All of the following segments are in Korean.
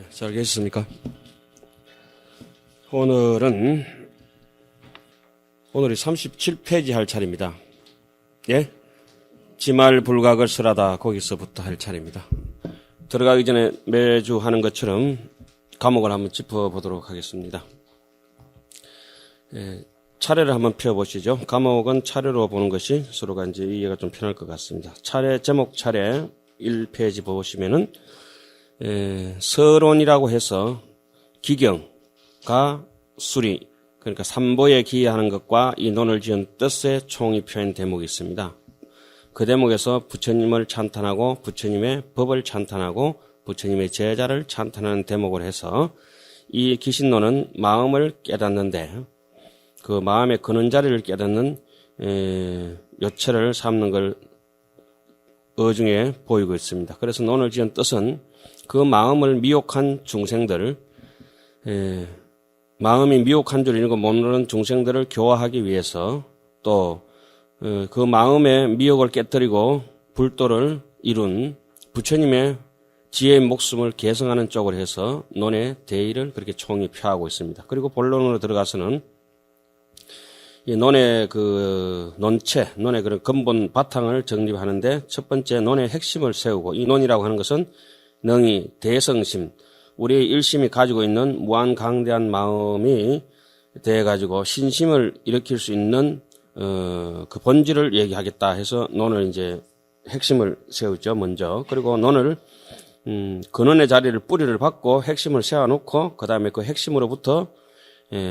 잘 계셨습니까? 오늘이 37페이지 할 차례입니다. 예? 지말 불각을 설하다 거기서부터 할 차례입니다. 들어가기 전에 매주 하는 것처럼 과목을 한번 짚어보도록 하겠습니다. 차례를 한번 펴보시죠. 과목은 차례로 보는 것이 서로가 이제 이해가 좀 편할 것 같습니다. 차례, 제목 차례 1페이지 보시면은 서론이라고 해서 기경과 수리, 그러니까 삼보에 기여하는 것과 이 논을 지은 뜻의 총이 표현 대목이 있습니다. 그 대목에서 부처님을 찬탄하고 부처님의 법을 찬탄하고 부처님의 제자를 찬탄하는 대목을 해서 이 기신론은 마음을 깨닫는데 그 마음의 근원자리를 깨닫는 요체를 삼는 걸 어중에 보이고 있습니다. 그래서 논을 지은 뜻은 그 마음을 미혹한 중생들, 마음이 미혹한 줄 이거 모르는 중생들을 교화하기 위해서 또 그 마음의 미혹을 깨뜨리고 불도를 이룬 부처님의 지혜의 목숨을 계승하는 쪽으로 해서 논의 대의를 그렇게 총히 표하고 있습니다. 그리고 본론으로 들어가서는 이 논의 그 논체, 논의 그런 근본 바탕을 정립하는데 첫 번째 논의 핵심을 세우고 이 논이라고 하는 것은 능히 대성심, 우리의 일심이 가지고 있는 무한강대한 마음이 돼가지고 신심을 일으킬 수 있는 그 본질을 얘기하겠다 해서 논을 이제 핵심을 세우죠, 먼저. 그리고 논을 근원의 자리를 뿌리를 받고 핵심을 세워놓고 그 다음에 그 핵심으로부터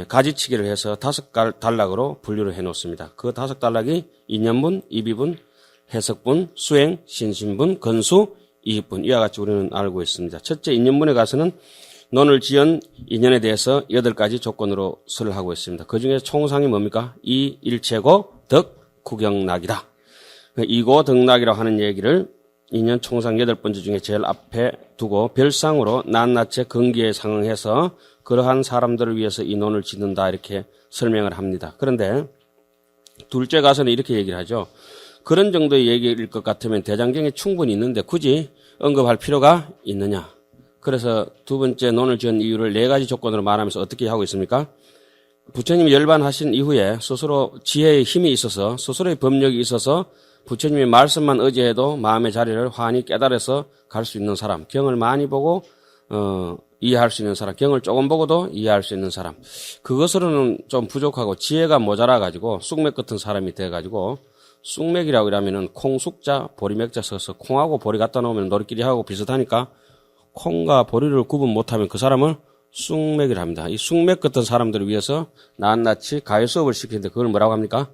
가지치기를 해서 5단락으로 분류를 해놓습니다. 그 5단락이 인연분, 이비분, 해석분, 수행, 신심분, 건수, 이익분 이와 같이 우리는 알고 있습니다. 첫째 인연분에 가서는 논을 지은 인연에 대해서 8가지 조건으로 설을 하고 있습니다. 그중에 총상이 뭡니까? 이 일체고 덕 구경락이다. 이고 덕락이라고 하는 얘기를 인연 총상 8번째 중에 제일 앞에 두고 별상으로 낱낱이 근기에 상응해서 그러한 사람들을 위해서 이 논을 짓는다 이렇게 설명을 합니다. 그런데 둘째 가서는 이렇게 얘기를 하죠. 그런 정도의 얘기일 것 같으면 대장경에 충분히 있는데 굳이 언급할 필요가 있느냐. 그래서 두 번째 논을 지은 이유를 4가지 조건으로 말하면서 어떻게 하고 있습니까? 부처님이 열반하신 이후에 스스로 지혜의 힘이 있어서 스스로의 법력이 있어서 부처님의 말씀만 의지해도 마음의 자리를 환히 깨달아서 갈 수 있는 사람, 경을 많이 보고 이해할 수 있는 사람, 경을 조금 보고도 이해할 수 있는 사람, 그것으로는 좀 부족하고 지혜가 모자라가지고 쑥맥 같은 사람이 돼가지고 쑥맥이라고 이러면은 콩쑥자 보리맥자 써서 콩하고 보리 갖다 놓으면 노리끼리 하고 비슷하니까 콩과 보리를 구분 못하면 그 사람을 쑥맥이라 합니다. 이 쑥맥 같은 사람들을 위해서 낱낱이 가요 수업을 시키는데 그걸 뭐라고 합니까?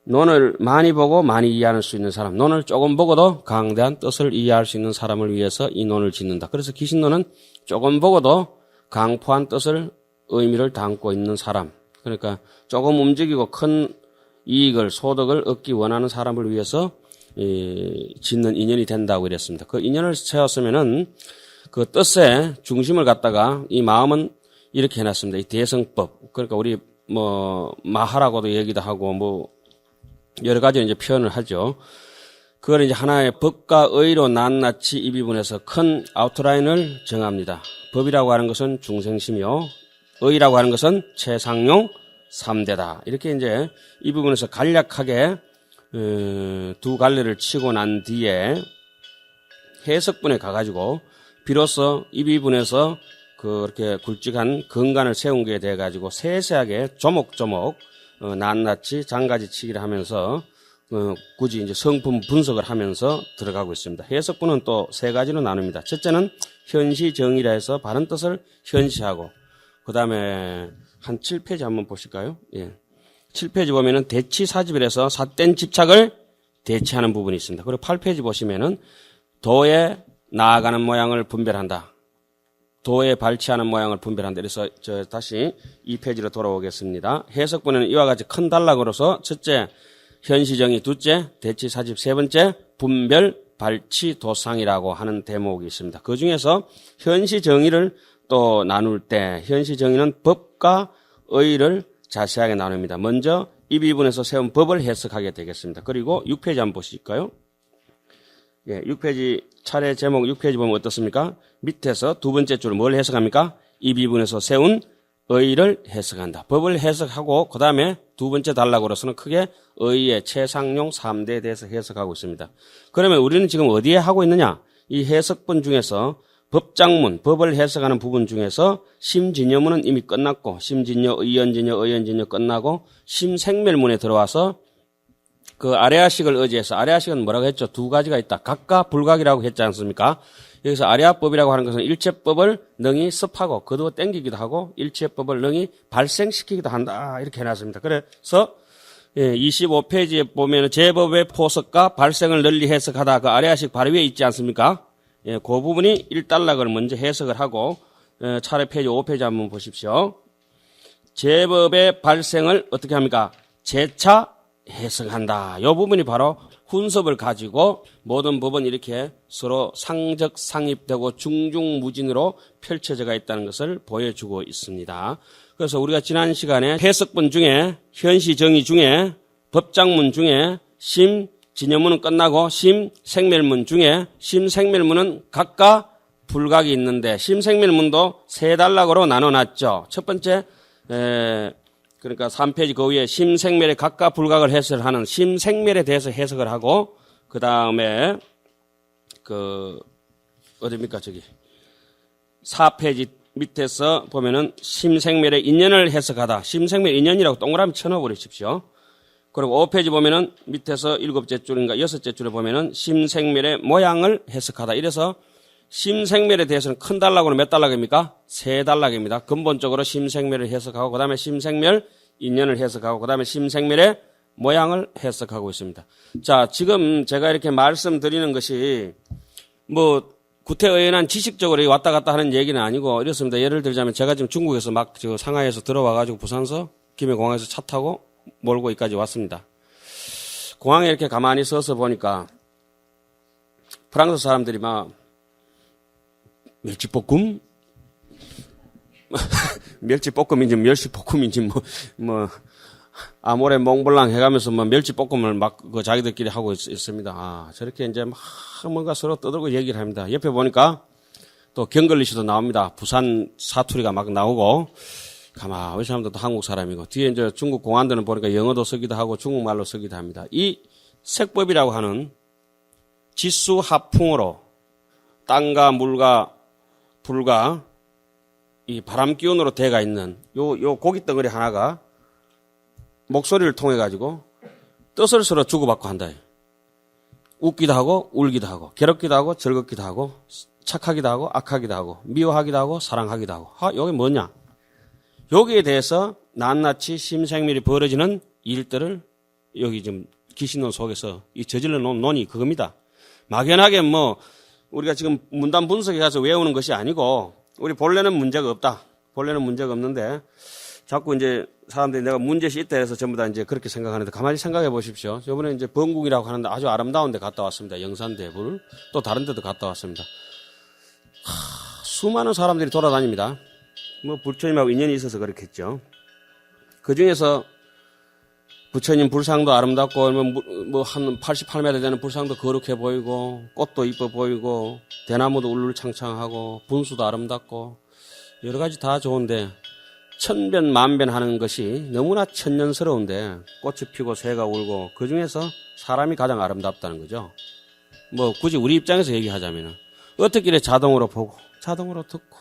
논을 많이 보고 많이 이해할 수 있는 사람, 논을 조금 보고도 강대한 뜻을 이해할 수 있는 사람을 위해서 이 논을 짓는다. 그래서 기신론은 조금 보고도 강포한 뜻을 의미를 담고 있는 사람, 그러니까 조금 움직이고 큰 이익을 소득을 얻기 원하는 사람을 위해서 짓는 인연이 된다고 이랬습니다. 그 인연을 세웠으면은 그 뜻의 중심을 갖다가 이 마음은 이렇게 해놨습니다. 이 대성법, 그러니까 우리 마하라고도 얘기도 하고 여러 가지 이제 표현을 하죠. 그걸 이제 하나의 법과 의로 낱낱이 이 부분에서 큰 아웃라인을 정합니다. 법이라고 하는 것은 중생심이요, 의라고 하는 것은 최상용 3대다. 이렇게 이제 이 부분에서 간략하게 두 갈래를 치고 난 뒤에 해석분에 가가지고 비로소 이 부분에서 그렇게 굵직한 근간을 세운 게 돼가지고 세세하게 조목조목 낱낱이 장가지치기를 하면서 굳이 이제 성품 분석을 하면서 들어가고 있습니다. 해석분은 또 3가지로 나눕니다. 첫째는 현시정이라 해서 바른 뜻을 현시하고, 그 다음에 한 7페이지 한번 보실까요? 예. 7페이지 보면은 대치사집이라서 삿된 집착을 대치하는 부분이 있습니다. 그리고 8페이지 보시면은 도에 나아가는 모양을 분별한다. 도에 발치하는 모양을 분별한다. 그래서 다시 2페이지로 돌아오겠습니다. 해석분에는 이와 같이 큰 단락으로서 첫째 현시정의, 둘째 대치사집, 세 번째 분별 발치 도상이라고 하는 대목이 있습니다. 그 중에서 현시정의를 또 나눌 때 현시정의는 법과 의를 자세하게 나눕니다. 먼저 이 부분에서 세운 법을 해석하게 되겠습니다. 그리고 6페이지 한번 보실까요? 6페이지 차례 제목 6페이지 보면 어떻습니까? 밑에서 두 번째 줄을 뭘 해석합니까? 이 비분에서 세운 의를 해석한다. 법을 해석하고 그 다음에 두 번째 단락으로서는 크게 의의 최상용 3대에 대해서 해석하고 있습니다. 그러면 우리는 지금 어디에 하고 있느냐? 이 해석본 중에서 법장문, 법을 해석하는 부분 중에서 심진여문은 이미 끝났고 심진여, 의연진여, 의연진여 끝나고 심생멸문에 들어와서 그 아레아식을 의지해서 아레아식은 뭐라고 했죠? 두 가지가 있다. 각과 불각이라고 했지 않습니까? 여기서 아레아법이라고 하는 것은 일체법을 능히 습하고 거두어 땡기기도 하고 일체법을 능히 발생시키기도 한다. 이렇게 해놨습니다. 그래서 25페이지에 보면 제법의 포석과 발생을 널리 해석하다 그 아레아식 바로 위에 있지 않습니까? 그 부분이 1단락을 먼저 해석을 하고 차례 페이지 5페이지 한번 보십시오. 제법의 발생을 어떻게 합니까? 재차 해석한다. 이 부분이 바로 훈섭을 가지고 모든 법은 이렇게 서로 상적 상입되고 중중무진으로 펼쳐져가 있다는 것을 보여주고 있습니다. 그래서 우리가 지난 시간에 해석본 중에 현시 정의 중에 법장문 중에 심진여문은 끝나고 심생멸문 중에 심생멸문은 각과 불각이 있는데 심생멸문도 세 단락으로 나눠놨죠. 첫 번째 그러니까 3페이지 그 위에 심생멸의 각과 불각을 해석을 하는 심생멸에 대해서 해석을 하고 그 다음에 어디입니까 저기 4페이지 밑에서 보면은 심생멸의 인연을 해석하다. 심생멸 인연이라고 동그라미 쳐넣어버리십시오. 그리고 5페이지 보면은 밑에서 7째 줄인가 6째 줄에 보면은 심생멸의 모양을 해석하다. 이래서 심생멸에 대해서는 큰 단락으로 몇 단락입니까? 세 단락입니다. 근본적으로 심생멸을 해석하고 그 다음에 심생멸 인연을 해석하고 그 다음에 심생멸의 모양을 해석하고 있습니다. 자, 지금 제가 이렇게 말씀드리는 것이 뭐 구태의연한 지식적으로 왔다 갔다 하는 얘기는 아니고 이렇습니다. 예를 들자면 제가 지금 중국에서 막 상하이에서 들어와가지고 부산서 김해공항에서 차 타고 몰고 여기까지 왔습니다. 공항에 이렇게 가만히 서서 보니까 프랑스 사람들이 막 멸치볶음? 멸치볶음인지 멸치볶음인지 아모레 몽블랑 해가면서 멸치볶음을 막 자기들끼리 하고 있습니다. 아, 저렇게 이제 막 뭔가 서로 떠들고 얘기를 합니다. 옆에 보니까 또 경글리시도 나옵니다. 부산 사투리가 막 나오고 가만히 사람들도 한국 사람이고 뒤에 이제 중국 공안들은 보니까 영어도 쓰기도 하고 중국말로 쓰기도 합니다. 이 색법이라고 하는 지수 합풍으로 땅과 물과 불과 이 바람 기운으로 돼가 있는 요 고기 덩어리 하나가 목소리를 통해 가지고 뜻을 서로 주고받고 한다. 웃기도 하고 울기도 하고 괴롭기도 하고 즐겁기도 하고 착하기도 하고 악하기도 하고 미워하기도 하고 사랑하기도 하고. 요게 뭐냐? 여기에 대해서 낱낱이 심생멸이 벌어지는 일들을 여기 지금 기신론 속에서 이 저질러 놓은 논이 그겁니다. 막연하게 우리가 지금 문단 분석에 가서 외우는 것이 아니고 우리 본래는 문제가 없다. 본래는 문제가 없는데 자꾸 이제 사람들이 내가 문제시 있다 해서 전부 다 이제 그렇게 생각하는데 가만히 생각해 보십시오. 저번에 이제 번궁이라고 하는데 아주 아름다운 데 갔다 왔습니다. 영산대불. 또 다른 데도 갔다 왔습니다. 수많은 사람들이 돌아다닙니다. 부처님하고 인연이 있어서 그렇겠죠. 그 중에서 부처님 불상도 아름답고 한 88m 되는 불상도 거룩해 보이고 꽃도 이뻐 보이고 대나무도 울울창창하고 분수도 아름답고 여러 가지 다 좋은데 천변 만변 하는 것이 너무나 천년스러운데 꽃이 피고 새가 울고 그 중에서 사람이 가장 아름답다는 거죠. 굳이 우리 입장에서 얘기하자면 어떻게 이래 자동으로 보고 자동으로 듣고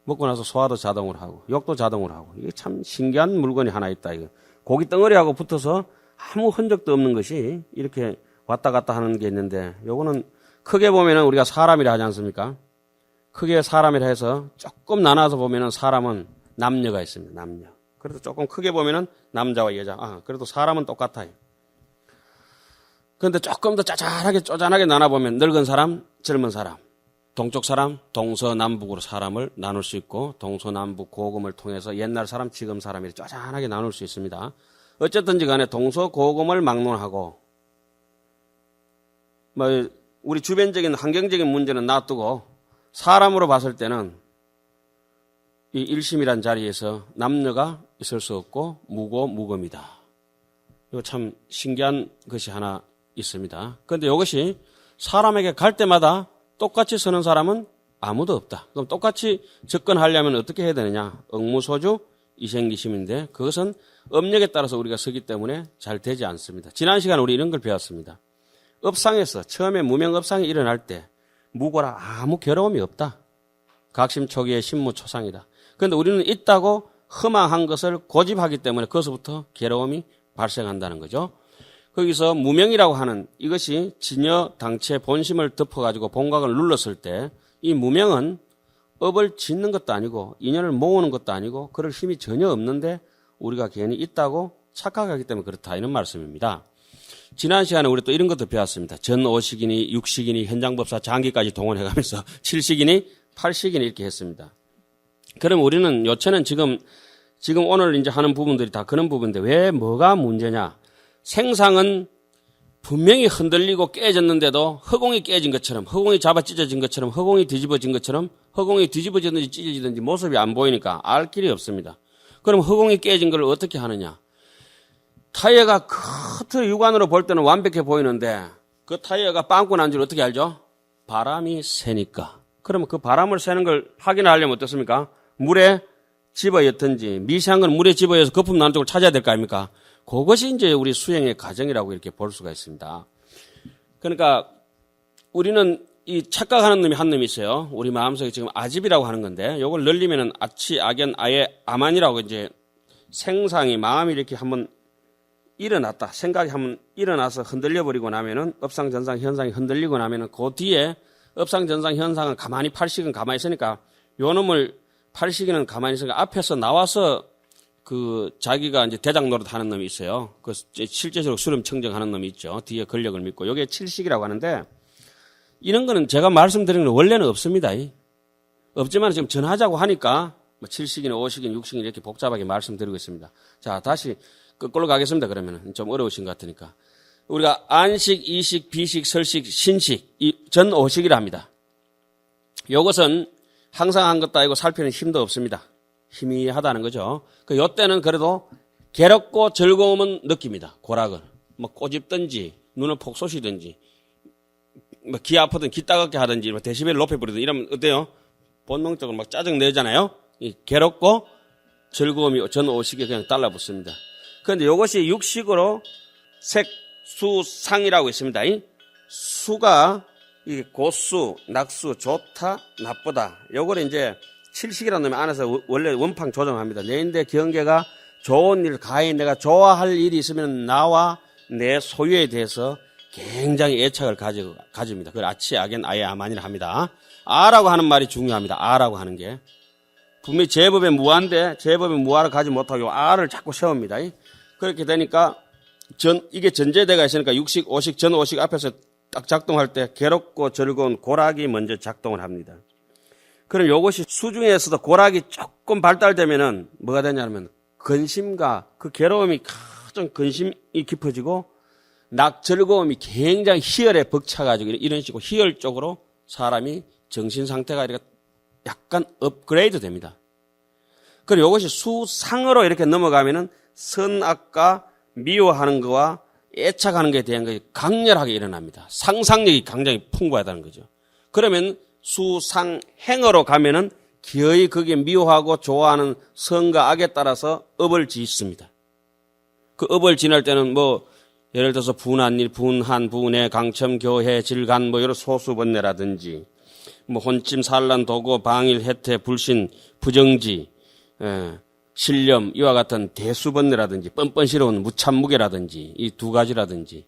먹고 나서 소화도 자동으로 하고 욕도 자동으로 하고 이게 참 신기한 물건이 하나 있다. 이거 고기 덩어리하고 붙어서 아무 흔적도 없는 것이 이렇게 왔다 갔다 하는 게 있는데 요거는 크게 보면은 우리가 사람이라 하지 않습니까? 크게 사람이라 해서 조금 나눠서 보면은 사람은 남녀가 있습니다. 남녀. 그래도 조금 크게 보면은 남자와 여자. 그래도 사람은 똑같아요. 그런데 조금 더 쪼잔하게 나눠보면 늙은 사람, 젊은 사람. 동쪽 사람, 동서남북으로 사람을 나눌 수 있고 동서남북 고금을 통해서 옛날 사람, 지금 사람이 쪼잔하게 나눌 수 있습니다. 어쨌든지 간에 동서고금을 막론하고 우리 주변적인 환경적인 문제는 놔두고 사람으로 봤을 때는 이 일심이란 자리에서 남녀가 있을 수 없고 무고 무금이다. 이거 참 신기한 것이 하나 있습니다. 그런데 이것이 사람에게 갈 때마다 똑같이 서는 사람은 아무도 없다. 그럼 똑같이 접근하려면 어떻게 해야 되느냐? 응무소주 이생기심인데 그것은 업력에 따라서 우리가 서기 때문에 잘 되지 않습니다. 지난 시간에 우리 이런 걸 배웠습니다. 업상에서 처음에 무명업상이 일어날 때 무고라 아무 괴로움이 없다. 각심 초기의 신무초상이다. 그런데 우리는 있다고 허망한 것을 고집하기 때문에 거기서부터 괴로움이 발생한다는 거죠. 거기서 무명이라고 하는 이것이 진여 당체 본심을 덮어가지고 본각을 눌렀을 때 이 무명은 업을 짓는 것도 아니고 인연을 모으는 것도 아니고 그럴 힘이 전혀 없는데 우리가 괜히 있다고 착각하기 때문에 그렇다 이런 말씀입니다. 지난 시간에 우리 또 이런 것도 배웠습니다. 전5식이니 6식이니 현장법사 장기까지 동원해가면서 7식이니 8식이니 이렇게 했습니다. 그럼 우리는 요체는 지금 오늘 이제 하는 부분들이 다 그런 부분인데 왜 뭐가 문제냐? 생상은 분명히 흔들리고 깨졌는데도 허공이 깨진 것처럼 허공이 잡아 찢어진 것처럼 허공이 뒤집어진 것처럼 허공이 뒤집어지든지 찢어지든지 모습이 안 보이니까 알 길이 없습니다. 그럼 허공이 깨진 걸 어떻게 하느냐? 타이어가 겉으로 육안으로 볼 때는 완벽해 보이는데 그 타이어가 빵꾸 난 줄 어떻게 알죠? 바람이 새니까. 그러면 그 바람을 새는 걸 확인하려면 어떻습니까? 물에 집어였든지 미세한 건 물에 집어여서 거품 나는 쪽을 찾아야 될 거 아닙니까? 그것이 이제 우리 수행의 과정이라고 이렇게 볼 수가 있습니다. 그러니까 우리는 이 착각하는 놈이 한 놈이 있어요. 우리 마음속에 지금 아집이라고 하는 건데 요걸 늘리면은 아치, 악연, 아예, 아만이라고 이제 생상이 마음이 이렇게 한번 일어났다. 생각이 한번 일어나서 흔들려 버리고 나면은 업상, 전상, 현상이 흔들리고 나면은 그 뒤에 업상, 전상, 현상은 가만히 팔식은 가만히 있으니까 요 놈을 팔식이는 가만히 있으니까 앞에서 나와서 그 자기가 이제 대장 노릇 하는 놈이 있어요. 그 실제적으로 수렴 청정하는 놈이 있죠. 뒤에 권력을 믿고. 요게 칠식이라고 하는데 이런 거는 제가 말씀드리는 건 원래는 없습니다. 없지만 지금 전하자고 하니까 뭐 7식이나 5식이나 6식이나 이렇게 복잡하게 말씀드리고 있습니다. 자, 다시 거꾸로 가겠습니다. 그러면은 좀 어려우신 것 같으니까. 우리가 안식, 이식, 비식, 설식, 신식, 이 전 5식이라 합니다. 요것은 항상 한 것도 아니고 살피는 힘도 없습니다. 희미하다는 거죠. 요 때는 그래도 괴롭고 즐거움은 느낍니다. 고락을. 뭐 꼬집든지, 눈을 폭 쏘시든지, 뭐 귀 아프든 귀 따갑게 하든지, 뭐 데시벨을 높여버리든 이러면 어때요? 본능적으로 막 짜증 내잖아요? 이 괴롭고 즐거움이 전 5식에 그냥 달라붙습니다. 그런데 이것이 육식으로 색, 수, 상이라고 있습니다. 이 수가 이 고수, 낙수, 좋다, 나쁘다. 요걸 이제 칠식이라는 놈이 안에서 원래 원팡 조정합니다. 내인데 경계가 좋은 일, 가히 내가 좋아할 일이 있으면 나와 내 소유에 대해서 굉장히 애착을 가집니다. 그걸 아치, 악연, 아예, 아만이라 합니다. 아라고 하는 말이 중요합니다. 아라고 하는 게. 분명히 제법에 무아인데 제법에 무아를 가지 못하고 아를 자꾸 세웁니다. 그렇게 되니까 이게 전제대가 있으니까 육식, 오식, 전 오식 앞에서 딱 작동할 때 괴롭고 즐거운 고락이 먼저 작동을 합니다. 그럼 이것이 수중에서도 고락이 조금 발달되면은 뭐가 되냐면 근심과 그 괴로움이 좀 근심이 깊어지고 즐거움이 굉장히 희열에 벅차가지고 이런 식으로 희열 쪽으로 사람이 정신 상태가 이렇게 약간 업그레이드 됩니다. 그리고 이것이 수상으로 이렇게 넘어가면은 선악과 미워하는 거와 애착하는 것에 대한 것이 강렬하게 일어납니다. 상상력이 굉장히 풍부하다는 거죠. 그러면 수상행으로 가면은 기어이 거기에 미워하고 좋아하는 선과 악에 따라서 업을 짓습니다. 그 업을 지낼 때는 뭐 예를 들어서 분한 일, 분한, 분해, 강첨, 교해, 질간 뭐 여러 소수번뇌라든지 뭐 혼침, 산란, 도고, 방일, 해태, 불신, 부정지, 신념 이와 같은 대수번뇌라든지 뻔뻔스러운 무참무게라든지 이 두 가지라든지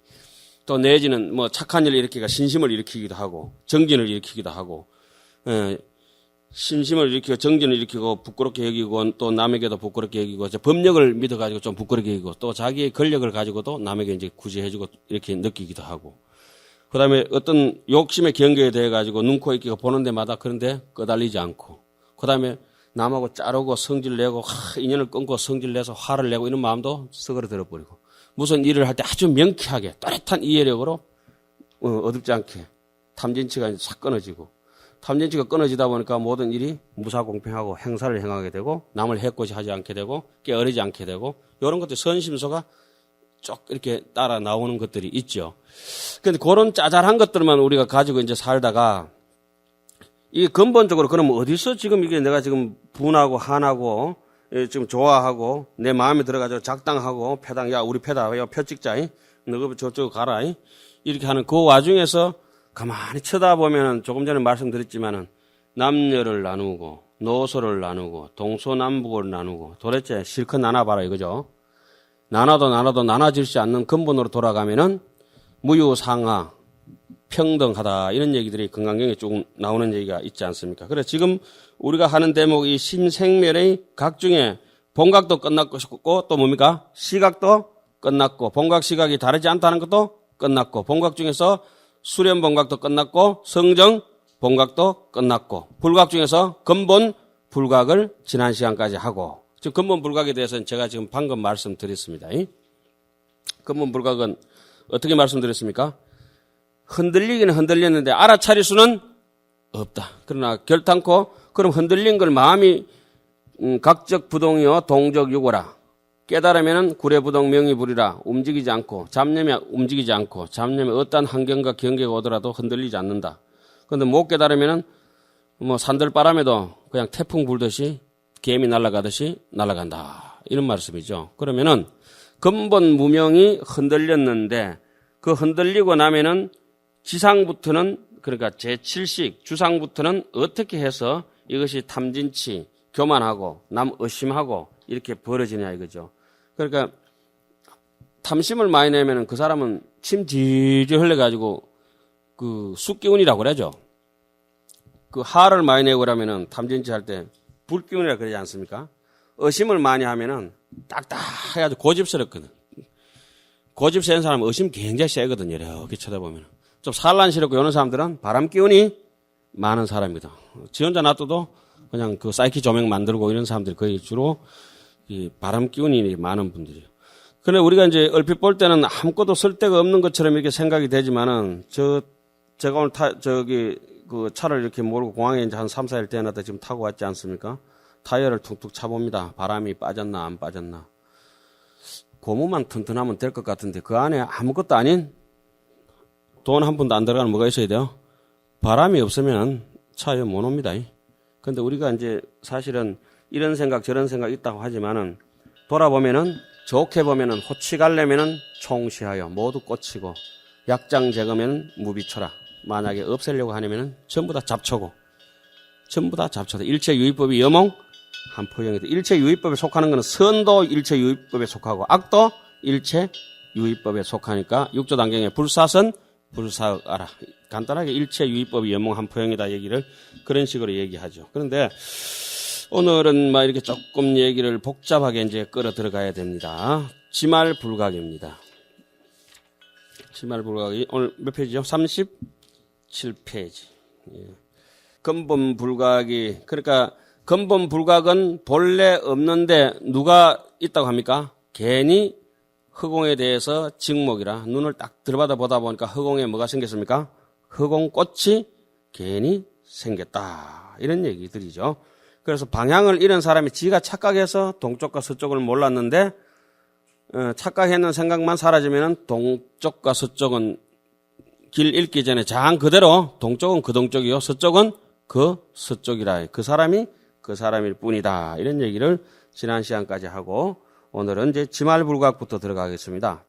또 내지는 뭐 착한 일을 일으키기가 신심을 일으키기도 하고 정진을 일으키기도 하고 신심을 일으키고 정진을 일으키고 부끄럽게 여기고 또 남에게도 부끄럽게 여기고 법력을 믿어가지고 좀 부끄럽게 여기고 또 자기의 권력을 가지고도 남에게 이제 구제해주고 이렇게 느끼기도 하고 그다음에 어떤 욕심의 경계에 대해 가지고 눈코 입기가 보는 데마다 그런데 끄달리지 않고 그다음에 남하고 짜르고 성질 내고 인연을 끊고 성질 내서 화를 내고 이런 마음도 썩어러 들어버리고 무슨 일을 할 때 아주 명쾌하게 또렷한 이해력으로 어둡지 않게 탐진치가 싹 끊어지고 탐진치가 끊어지다 보니까 모든 일이 무사공평하고 행사를 행하게 되고 남을 해코지 하지 않게 되고 깨어리지 않게 되고 이런 것들 선심소가 쭉 이렇게 따라 나오는 것들이 있죠. 근데 그런 짜잘한 것들만 우리가 가지고 이제 살다가 이 근본적으로 그러면 어디서 지금 이게 내가 지금 분하고 한하고 지금 좋아하고 내 마음에 들어가지고 작당하고 패당, 야, 우리 패다, 야, 표 찍자, 너 저쪽 가라, 이렇게 하는 그 와중에서 가만히 쳐다보면 조금 전에 말씀드렸지만은 남녀를 나누고 노소를 나누고 동서남북을 나누고 도대체 실컷 나눠봐라 이거죠. 나눠도 나눠질지 않는 근본으로 돌아가면은 무유상하, 평등하다 이런 얘기들이 건강경에 조금 나오는 얘기가 있지 않습니까? 그래서 지금 우리가 하는 대목이 심생멸의 각중에 본각도 끝났고 또 뭡니까? 시각도 끝났고 본각 시각이 다르지 않다는 것도 끝났고 본각 중에서 수련 본각도 끝났고 성정 본각도 끝났고 불각 중에서 근본 불각을 지난 시간까지 하고 지금 근본 불각에 대해서는 제가 지금 방금 말씀드렸습니다. 근본 불각은 어떻게 말씀드렸습니까? 흔들리기는 흔들렸는데 알아차릴 수는 없다. 그러나 결탄코 그럼 흔들린 걸 마음이 각적 부동이요 동적 유고라. 깨달으면은 구례부동 명의불이라 움직이지 않고 잡념이 움직이지 않고 잡념이 어떠한 환경과 경계가 오더라도 흔들리지 않는다. 그런데 못 깨달으면은 뭐 산들바람에도 그냥 태풍 불듯이 개미 날아가듯이 날아간다. 이런 말씀이죠. 그러면은 근본 무명이 흔들렸는데 그 흔들리고 나면은 지상부터는 그러니까 제7식 주상부터는 어떻게 해서 이것이 탐진치 교만하고 남 의심하고 이렇게 벌어지냐 이거죠. 그러니까 탐심을 많이 내면은 그 사람은 침 질질 흘려가지고 그 숫기운이라고 그러죠. 그 화를 많이 내고 그러면은 탐진치 할 때 불기운이라 그러지 않습니까? 의심을 많이 하면은 딱딱 해가지고 고집스럽거든. 고집 센 사람은 의심 굉장히 세거든요. 이렇게 쳐다보면. 좀 산란스럽고 이런 사람들은 바람 기운이 많은 사람이거든. 지 혼자 놔둬도 그냥 그 사이키 조명 만들고 이런 사람들이 거의 주로 이 바람 기운이 많은 분들이에요. 그런데 우리가 이제 얼핏 볼 때는 아무것도 쓸데가 없는 것처럼 이렇게 생각이 되지만은 제가 오늘 그 차를 이렇게 모르고 공항에 이제 한 3, 4일 때나다 지금 타고 왔지 않습니까? 타이어를 툭툭 차봅니다. 바람이 빠졌나 안 빠졌나. 고무만 튼튼하면 될 것 같은데 그 안에 아무것도 아닌 돈 한 푼도 안 들어가는 뭐가 있어야 돼요? 바람이 없으면 차에 못 옵니다. 근데 우리가 이제 사실은 이런 생각 저런 생각 있다고 하지만은 돌아보면은 좋게 보면은 호치 가려면은 총시하여 모두 꽂히고 약장 제거면은 무비쳐라. 만약에 없애려고 하려면은 전부 다 잡초고 전부 다 잡초다. 일체유의법이 여몽 한포형이다. 일체유의법에 속하는 것은 선도 일체유의법에 속하고 악도 일체유의법에 속하니까 육조단경에 불사선 불사하라. 간단하게 일체유의법이 여몽 한포형이다 얘기를 그런 식으로 얘기하죠. 그런데 오늘은 막 이렇게 조금 얘기를 복잡하게 이제 끌어 들어가야 됩니다. 지말불각입니다. 지말불각이 오늘 몇 페이지죠? 37페이지. 예. 근본불각이 그러니까 근본불각은 본래 없는데 누가 있다고 합니까? 괜히 허공에 대해서 직목이라 눈을 딱 들여받아 보다 보니까 허공에 뭐가 생겼습니까? 허공꽃이 괜히 생겼다. 이런 얘기들이죠. 그래서 방향을 잃은 사람이 지가 착각해서 동쪽과 서쪽을 몰랐는데 착각했는 생각만 사라지면 동쪽과 서쪽은 길 잃기 전에 장 그대로 동쪽은 그 동쪽이요 서쪽은 그 서쪽이라 그 사람이 그 사람일 뿐이다. 이런 얘기를 지난 시간까지 하고 오늘은 이제 지말불각부터 들어가겠습니다.